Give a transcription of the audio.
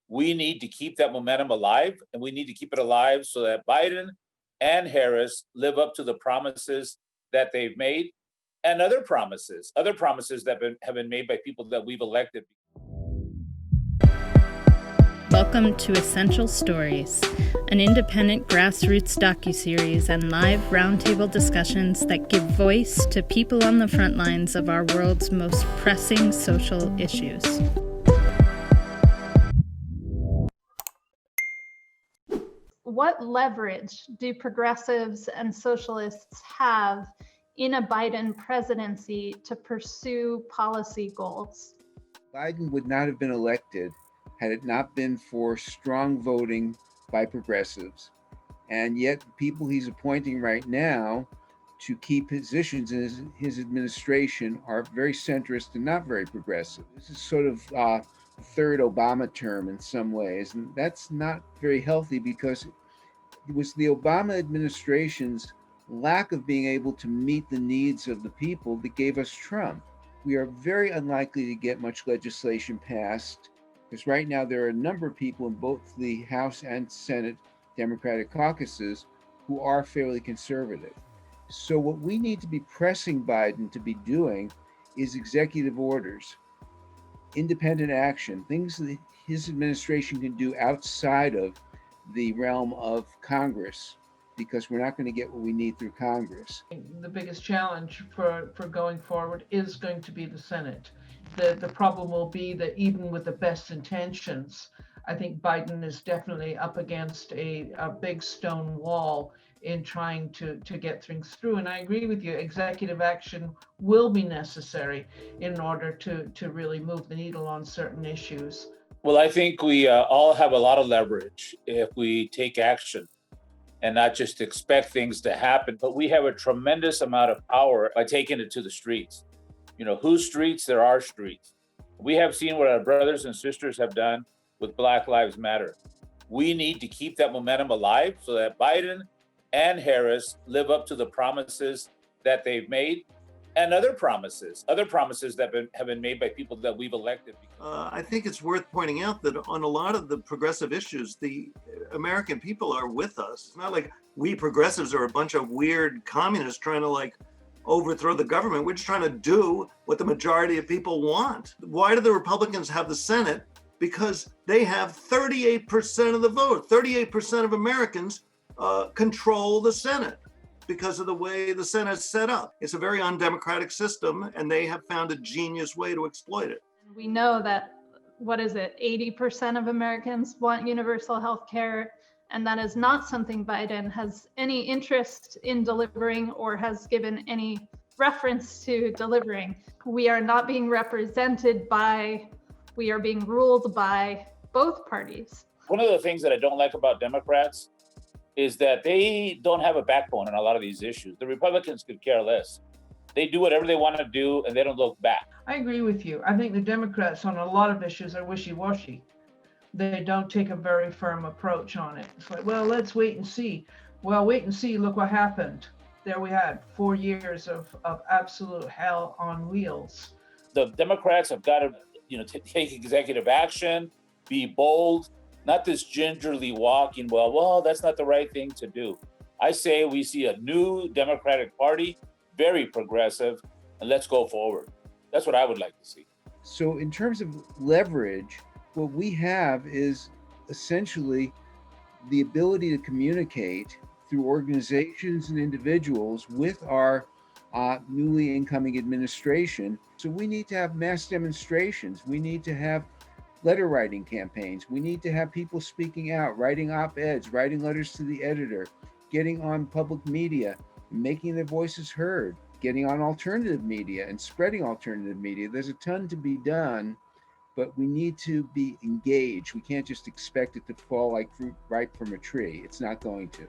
We need to keep that momentum alive, and we need to keep it alive so that Biden and Harris live up to the promises that they've made and other promises that have been made by people that we've elected. Welcome to Essential Stories, an independent grassroots docuseries and live roundtable discussions that give voice to people on the front lines of our world's most pressing social issues. What leverage do progressives and socialists have in a Biden presidency to pursue policy goals? Biden would not have been elected had it not been for strong voting by progressives. And yet the people he's appointing right now to key positions in his administration are very centrist and not very progressive. This is sort of a third Obama term in some ways, and that's not very healthy because it was the Obama administration's lack of being able to meet the needs of the people that gave us Trump. We are very unlikely to get much legislation passed because right now there are a number of people in both the House and Senate Democratic caucuses who are fairly conservative. So what we need to be pressing Biden to be doing is executive orders, independent action, things that his administration can do outside of the realm of Congress, because we're not going to get what we need through Congress. The biggest challenge for going forward is going to be the Senate. The problem will be that even with the best intentions, I think Biden is definitely up against a big stone wall in trying to get things through. And I agree with you, executive action will be necessary in order to really move the needle on certain issues. Well, I think we all have a lot of leverage if we take action and not just expect things to happen, but we have a tremendous amount of power by taking it to the streets. You know, whose streets? There are streets. We have seen what our brothers and sisters have done with Black Lives Matter. We need to keep that momentum alive so that Biden and Harris live up to the promises that they've made and other promises that have been made by people that we've elected. I think it's worth pointing out that on a lot of the progressive issues, the American people are with us. It's not like we progressives are a bunch of weird communists trying to overthrow the government. We're just trying to do what the majority of people want. Why do the Republicans have the Senate? Because they have 38% of the vote. 38% of Americans control the Senate because of the way the Senate is set up. It's a very undemocratic system, and they have found a genius way to exploit it. We know that, 80% of Americans want universal health care, and that is not something Biden has any interest in delivering or has given any reference to delivering. We are not being represented by, we are being ruled by both parties. One of the things that I don't like about Democrats is that they don't have a backbone on a lot of these issues. The Republicans could care less. They do whatever they want to do and they don't look back. I agree with you. I think the Democrats on a lot of issues are wishy-washy. They don't take a very firm approach on it. It's like, well, let's wait and see. Well, wait and see, look what happened. There we had 4 years of absolute hell on wheels. The Democrats have got to, take executive action, be bold, not this gingerly walking, well, that's not the right thing to do. I say we see a new Democratic Party, very progressive, and let's go forward. That's what I would like to see. So in terms of leverage, what we have is essentially the ability to communicate through organizations and individuals with our newly incoming administration. So we need to have mass demonstrations. We need to have letter writing campaigns. We need to have people speaking out, writing op-eds, writing letters to the editor, getting on public media, making their voices heard, getting on alternative media and spreading alternative media. There's a ton to be done, but we need to be engaged. We can't just expect it to fall like fruit ripe from a tree. It's not going to.